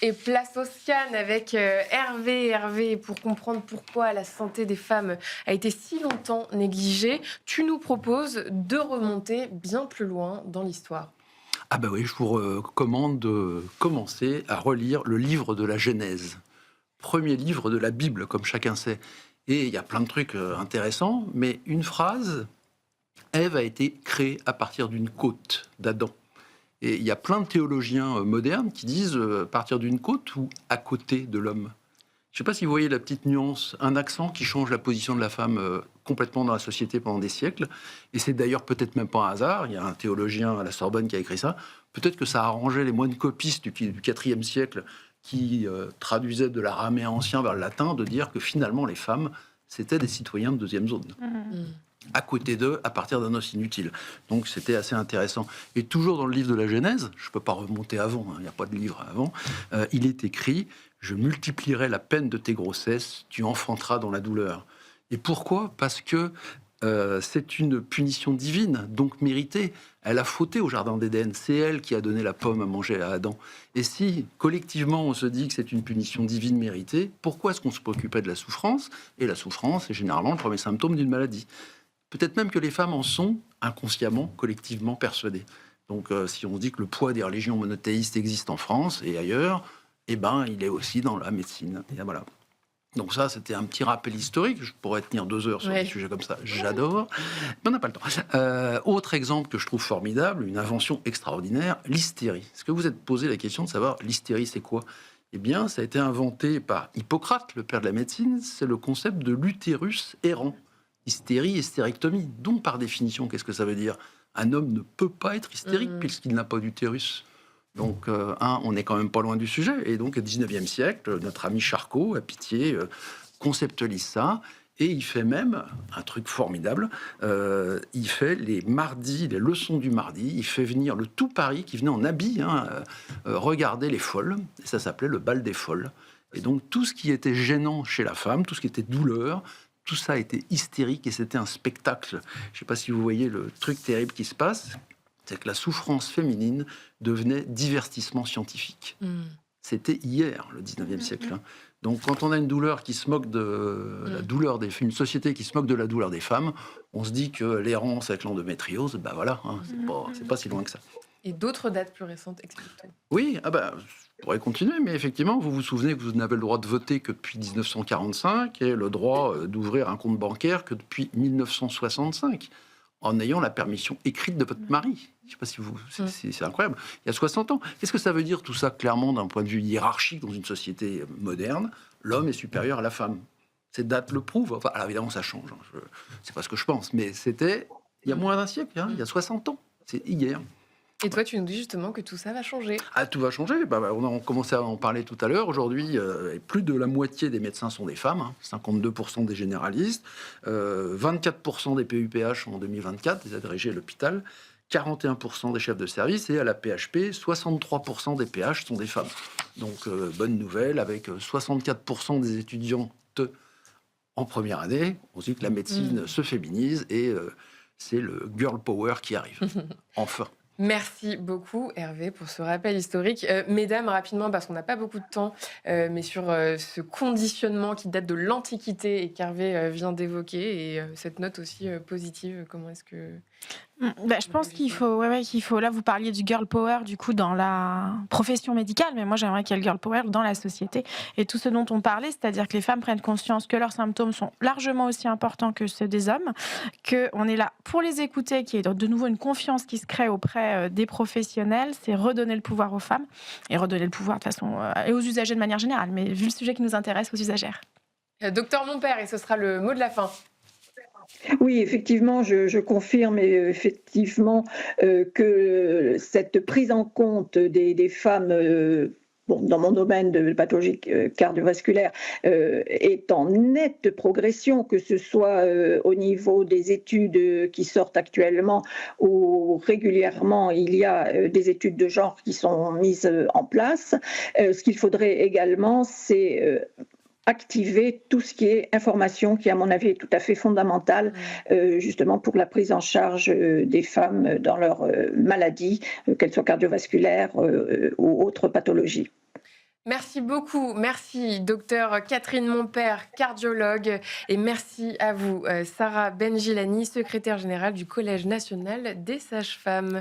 Et place au scan avec Hervé. Hervé, pour comprendre pourquoi la santé des femmes a été si longtemps négligée, tu nous proposes de remonter bien plus loin dans l'histoire. Ah bah oui, je vous recommande de commencer à relire le livre de la Genèse. Premier livre de la Bible, comme chacun sait. Et il y a plein de trucs intéressants, mais une phrase, Ève a été créée à partir d'une côte d'Adam. Et il y a plein de théologiens modernes qui disent à partir d'une côte ou à côté de l'homme. Je ne sais pas si vous voyez la petite nuance, un accent qui change la position de la femme complètement dans la société pendant des siècles. Et c'est d'ailleurs peut-être même pas un hasard. Il y a un théologien à la Sorbonne qui a écrit ça. Peut-être que ça a arrangé les moines copistes du IVe siècle qui traduisaient de l'araméen ancien vers le latin, de dire que finalement les femmes, c'était des citoyens de deuxième zone. Mm. À côté d'eux, à partir d'un os inutile. Donc c'était assez intéressant. Et toujours dans le livre de la Genèse, je ne peux pas remonter avant, il n'y a pas de livre avant, il est écrit « Je multiplierai la peine de tes grossesses, tu enfanteras dans la douleur ». Et pourquoi ? Parce que c'est une punition divine, donc méritée. Elle a fauté au Jardin d'Éden, c'est elle qui a donné la pomme à manger à Adam. Et si, collectivement, on se dit que c'est une punition divine méritée, pourquoi est-ce qu'on se préoccupait de la souffrance ? Et la souffrance est généralement le premier symptôme d'une maladie. Peut-être même que les femmes en sont inconsciemment, collectivement persuadées. Donc si on dit que le poids des religions monothéistes existe en France et ailleurs, eh ben, il est aussi dans la médecine. Et voilà. Donc ça, c'était un petit rappel historique. Je pourrais tenir 2 heures sur des sujets comme ça. J'adore. Mais on n'a pas le temps. Autre exemple que je trouve formidable, une invention extraordinaire, l'hystérie. Est-ce que vous êtes posé la question de savoir l'hystérie, c'est quoi ? Eh bien, ça a été inventé par Hippocrate, le père de la médecine. C'est le concept de l'utérus errant. Hystérie, hystérectomie. Donc, par définition, qu'est-ce que ça veut dire ? Un homme ne peut pas être hystérique puisqu'il n'a pas d'utérus. Donc, on n'est quand même pas loin du sujet. Et donc, au 19e siècle, notre ami Charcot, à Pitié, conceptualise ça. Et il fait même un truc formidable. Il fait les mardis, les leçons du mardi. Il fait venir le tout Paris qui venait en habit regarder les folles. Et ça s'appelait le bal des folles. Et donc, tout ce qui était gênant chez la femme, tout ce qui était douleur, tout ça était hystérique et c'était un spectacle. Je ne sais pas si vous voyez le truc terrible qui se passe, c'est que la souffrance féminine devenait divertissement scientifique. C'était hier, le 19e siècle. Hein. Donc quand on a une douleur qui se moque de la douleur une société qui se moque de la douleur des femmes, on se dit que l'errance avec l'endométriose, ben voilà, hein, c'est pas si loin que ça. Et d'autres dates plus récentes, explique-toi. Oui, je pourrais continuer, mais effectivement, vous vous souvenez que vous n'avez le droit de voter que depuis 1945 et le droit d'ouvrir un compte bancaire que depuis 1965, en ayant la permission écrite de votre mari. Je ne sais pas si vous... C'est incroyable. Il y a 60 ans. Qu'est-ce que ça veut dire tout ça, clairement, d'un point de vue hiérarchique dans une société moderne ? L'homme est supérieur à la femme. Ces dates le prouvent. Enfin, alors évidemment, ça change. Hein. C'est pas ce que je pense, mais c'était il y a moins d'un siècle, il y a 60 ans. C'est hier. Et toi, tu nous dis justement que tout ça va changer. Ah, tout va changer. On a commencé à en parler tout à l'heure. Aujourd'hui, plus de la moitié des médecins sont des femmes, hein, 52% des généralistes, 24% des PUPH en 2024, des agrégés à l'hôpital, 41% des chefs de service, et à la PHP, 63% des PH sont des femmes. Donc, bonne nouvelle, avec 64% des étudiantes en première année. On se dit que la médecine se féminise et c'est le girl power qui arrive. Enfin. Merci beaucoup Hervé pour ce rappel historique. Mesdames, rapidement, parce qu'on n'a pas beaucoup de temps, mais sur ce conditionnement qui date de l'Antiquité et qu'Hervé vient d'évoquer, et cette note aussi positive, comment est-ce que... Je pense qu'il faut, qu'il faut, là vous parliez du girl power du coup dans la profession médicale, mais moi j'aimerais qu'il y ait le girl power dans la société et tout ce dont on parlait, c'est-à-dire que les femmes prennent conscience que leurs symptômes sont largement aussi importants que ceux des hommes, qu'on est là pour les écouter, qu'il y ait de nouveau une confiance qui se crée auprès des professionnels, c'est redonner le pouvoir aux femmes et redonner le pouvoir de façon et aux usagers de manière générale, mais vu le sujet qui nous intéresse, aux usagères. Docteur Monpère, et ce sera le mot de la fin. Oui, effectivement, je confirme effectivement que cette prise en compte des femmes dans mon domaine de pathologie cardiovasculaire, est en nette progression, que ce soit au niveau des études qui sortent actuellement ou régulièrement il y a des études de genre qui sont mises en place. Ce qu'il faudrait également, c'est activer tout ce qui est information, qui à mon avis est tout à fait fondamental justement pour la prise en charge des femmes dans leurs maladies, qu'elles soient cardiovasculaires ou autres pathologies. Merci beaucoup. Merci, docteur Catherine Monpère, cardiologue. Et merci à vous, Sarah Benjilani, secrétaire générale du Collège national des sages-femmes.